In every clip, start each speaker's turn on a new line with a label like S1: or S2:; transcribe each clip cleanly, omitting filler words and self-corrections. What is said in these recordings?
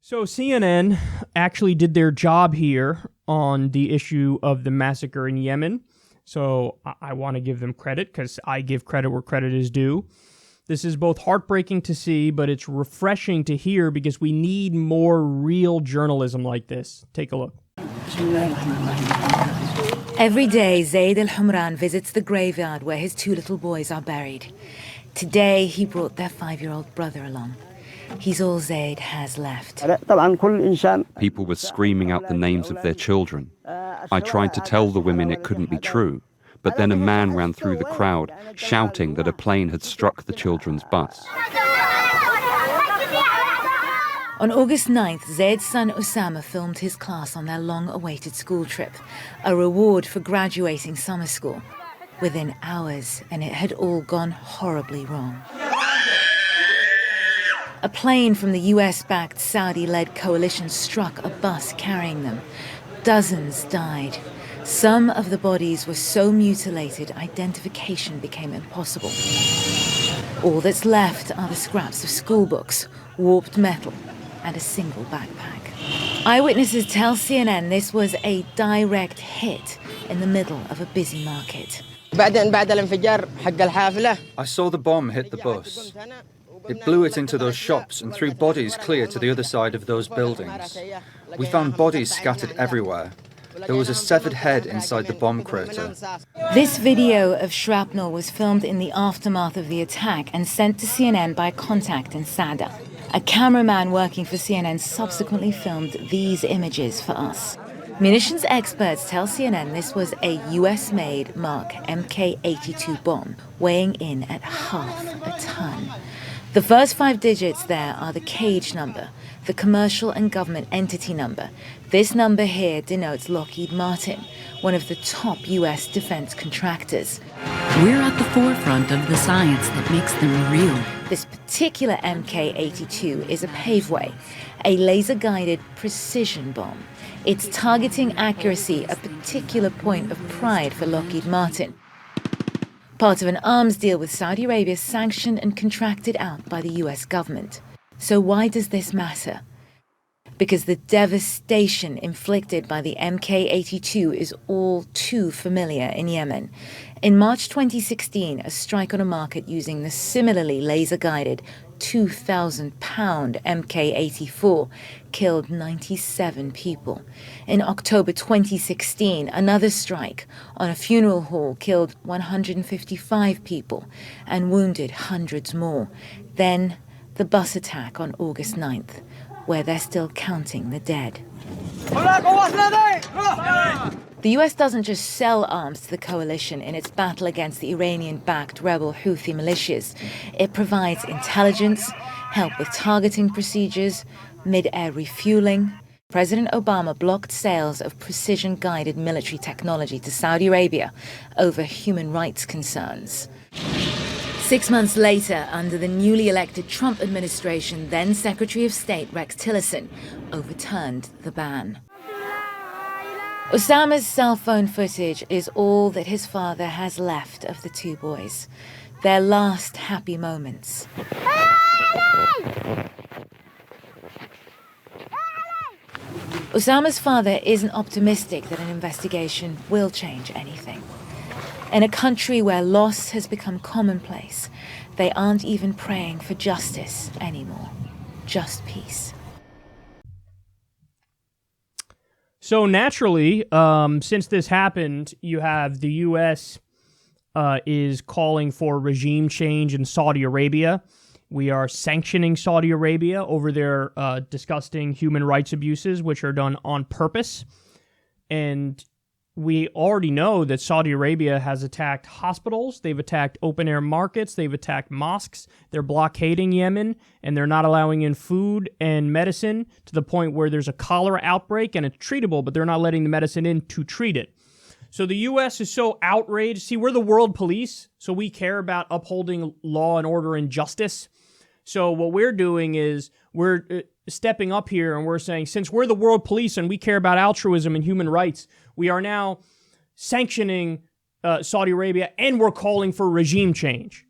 S1: So CNN actually did their job here on the issue of the massacre in Yemen. So I want to give them credit because I give credit where credit is due. This is both heartbreaking to see, but it's refreshing to hear because we need more real journalism like this. Take a look.
S2: Every day, Zaid al-Humran visits the graveyard where his two little boys are buried. Today, he brought their 5-year-old brother along. He's all Zaid has left.
S3: People were screaming out the names of their children. I tried to tell the women it couldn't be true, but then a man ran through the crowd, shouting that a plane had struck the children's bus.
S2: On August 9th, Zaid's son Osama filmed his class on their long-awaited school trip, a reward for graduating summer school. Within hours, and it had all gone horribly wrong. A plane from the US-backed Saudi-led coalition struck a bus carrying them. Dozens died. Some of the bodies were so mutilated, identification became impossible. All that's left are the scraps of school books, warped metal, and a single backpack. Eyewitnesses tell CNN this was a direct hit in the middle of a busy market.
S4: I saw the bomb hit the bus. It blew it into those shops and threw bodies clear to the other side of those buildings. We found bodies scattered everywhere. There was a severed head inside the bomb crater.
S2: This video of shrapnel was filmed in the aftermath of the attack and sent to CNN by a contact in Sada. A cameraman working for CNN subsequently filmed these images for us. Munitions experts tell CNN this was a US-made Mark Mk-82 bomb, weighing in at half a ton. The first 5 digits there are the cage number, the commercial and government entity number. This number here denotes Lockheed Martin, one of the top US defense contractors.
S5: We're at the forefront of the science that makes them real.
S2: This particular Mk-82 is a paveway, a laser-guided precision bomb. Its targeting accuracy a particular point of pride for Lockheed Martin. Part of an arms deal with Saudi Arabia sanctioned and contracted out by the US government. So why does this matter? Because the devastation inflicted by the Mk-82 is all too familiar in Yemen. In March 2016, a strike on a market using the similarly laser-guided 2,000-pound Mk-84 killed 97 people. In October 2016, another strike on a funeral hall killed 155 people and wounded hundreds more. Then the bus attack on August 9th, where they're still counting the dead. The US doesn't just sell arms to the coalition in its battle against the Iranian-backed rebel Houthi militias. It provides intelligence, help with targeting procedures, mid-air refueling. President Obama blocked sales of precision-guided military technology to Saudi Arabia over human rights concerns. 6 months later, under the newly elected Trump administration, then Secretary of State Rex Tillerson overturned the ban. Osama's cell phone footage is all that his father has left of the two boys, their last happy moments. Osama's father isn't optimistic that an investigation will change anything. In a country where loss has become commonplace, they aren't even praying for justice anymore, just peace.
S1: So naturally, since this happened, you have the U.S. Is calling for regime change in Saudi Arabia. We are sanctioning Saudi Arabia over their disgusting human rights abuses, which are done on purpose. And we already know that Saudi Arabia has attacked hospitals, they've attacked open-air markets, they've attacked mosques, they're blockading Yemen, and they're not allowing in food and medicine to the point where there's a cholera outbreak and it's treatable, but they're not letting the medicine in to treat it. So the U.S. is so outraged. See, we're the world police, so we care about upholding law and order and justice. So what we're doing is we're stepping up here and we're saying, since we're the world police and we care about altruism and human rights, we are now sanctioning Saudi Arabia and we're calling for regime change.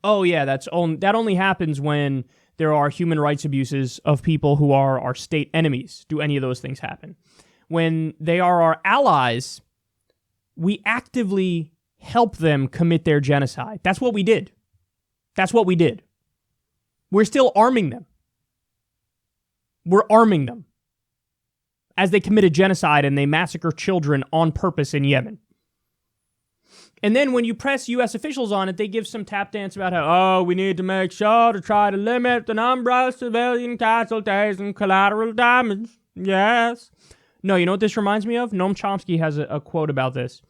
S1: Oh yeah, that only happens when there are human rights abuses of people who are our state enemies. Do any of those things happen? When they are our allies, we actively help them commit their genocide. That's what we did. That's what we did. We're still arming them. We're arming them as they committed genocide and they massacre children on purpose in Yemen. And then when you press U.S. officials on it, they give some tap dance about how, we need to make sure to try to limit the number of civilian casualties and collateral damage. Yes. No, you know what this reminds me of? Noam Chomsky has a quote about this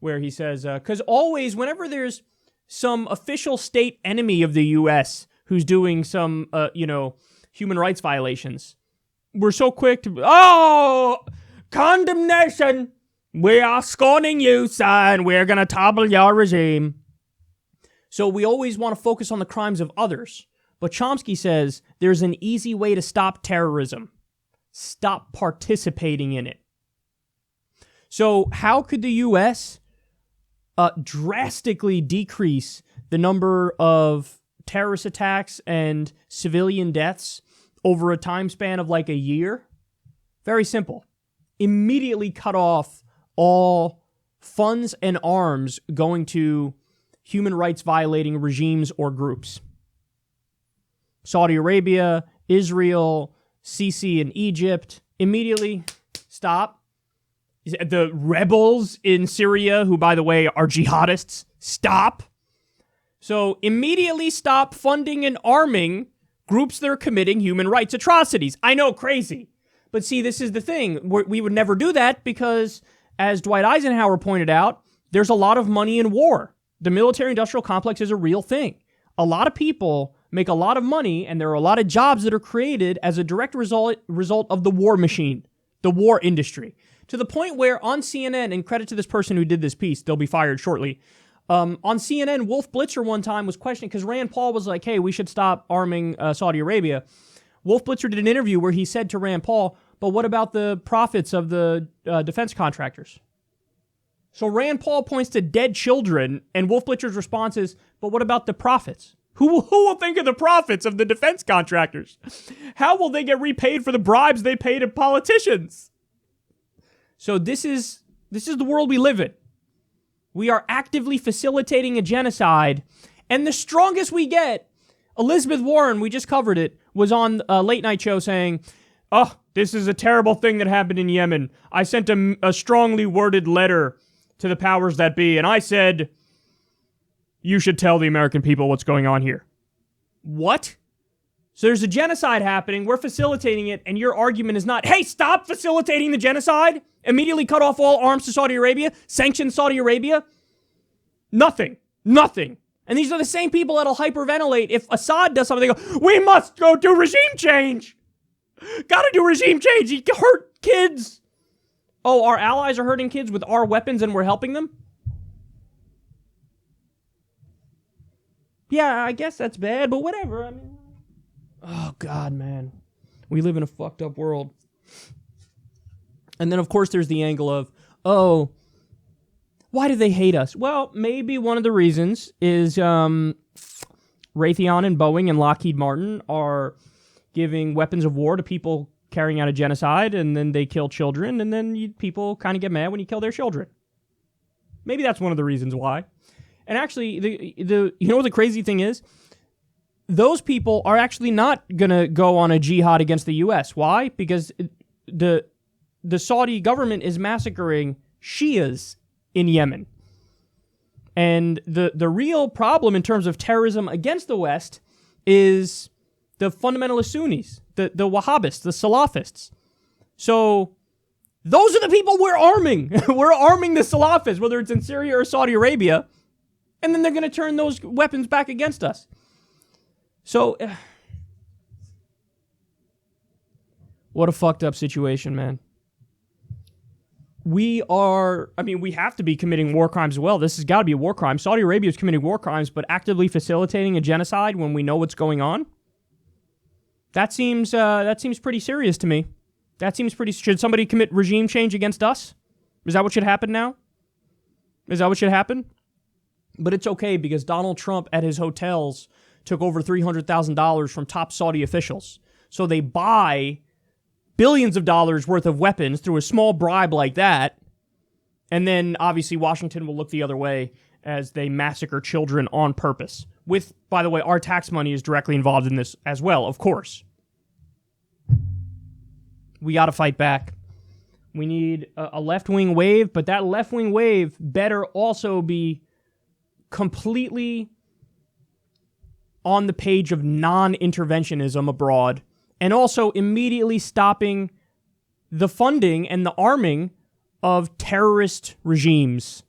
S1: where he says, because always, whenever there's some official state enemy of the U.S. who's doing some, human rights violations, we're so quick to, condemnation. We are scorning you, son. We're going to topple your regime. So we always want to focus on the crimes of others. But Chomsky says there's an easy way to stop terrorism. Stop participating in it. So how could the U.S. Drastically decrease the number of terrorist attacks and civilian deaths over a time span of like a year? Very simple. Immediately cut off all funds and arms going to human rights violating regimes or groups. Saudi Arabia, Israel, Sisi in Egypt, immediately stop. The rebels in Syria, who by the way are jihadists, stop. So immediately stop funding and arming groups that are committing human rights atrocities. I know, crazy. But see, this is the thing. We would never do that because, as Dwight Eisenhower pointed out, there's a lot of money in war. The military-industrial complex is a real thing. A lot of people make a lot of money, and there are a lot of jobs that are created as a direct result of the war machine, the war industry. To the point where on CNN, and credit to this person who did this piece, they'll be fired shortly, on CNN, Wolf Blitzer one time was questioning, because Rand Paul was like, hey, we should stop arming Saudi Arabia. Wolf Blitzer did an interview where he said to Rand Paul, but what about the profits of the defense contractors? So Rand Paul points to dead children, and Wolf Blitzer's response is, but what about the profits? Who will think of the profits of the defense contractors? How will they get repaid for the bribes they pay to politicians? So this is the world we live in. We are actively facilitating a genocide, and the strongest we get, Elizabeth Warren, we just covered it, was on a late night show saying, this is a terrible thing that happened in Yemen. I sent a strongly worded letter to the powers that be, and I said, you should tell the American people what's going on here. What? So there's a genocide happening, we're facilitating it, and your argument is not, hey, stop facilitating the genocide, immediately cut off all arms to Saudi Arabia, sanction Saudi Arabia? Nothing. And these are the same people that'll hyperventilate if Assad does something. They go, we must go do regime change. Gotta do regime change. He hurt kids. Oh, our allies are hurting kids with our weapons and we're helping them? Yeah, I guess that's bad, but whatever. I mean, oh, God, man. We live in a fucked up world. And then, of course, there's the angle of, why do they hate us? Well, maybe one of the reasons is Raytheon and Boeing and Lockheed Martin are giving weapons of war to people carrying out a genocide, and then they kill children, and then people kind of get mad when you kill their children. Maybe that's one of the reasons why. And actually, the you know what the crazy thing is? Those people are actually not going to go on a jihad against the U.S. Why? Because the Saudi government is massacring Shias in Yemen. And the real problem in terms of terrorism against the West is the fundamentalist Sunnis, the Wahhabists, the Salafists. So those are the people we're arming. We're arming the Salafists, whether it's in Syria or Saudi Arabia, and then they're going to turn those weapons back against us. So, what a fucked up situation, man. We have to be committing war crimes as well. This has got to be a war crime. Saudi Arabia is committing war crimes, but actively facilitating a genocide when we know what's going on? That seems pretty serious to me. Should somebody commit regime change against us? Is that what should happen now? Is that what should happen? But it's okay because Donald Trump at his hotels took over $300,000 from top Saudi officials. So they buy billions of dollars worth of weapons through a small bribe like that, and then obviously Washington will look the other way as they massacre children on purpose. With, by the way, our tax money is directly involved in this as well, of course. We got to fight back. We need a left-wing wave, but that left-wing wave better also be completely on the page of non-interventionism abroad, and also immediately stopping the funding and the arming of terrorist regimes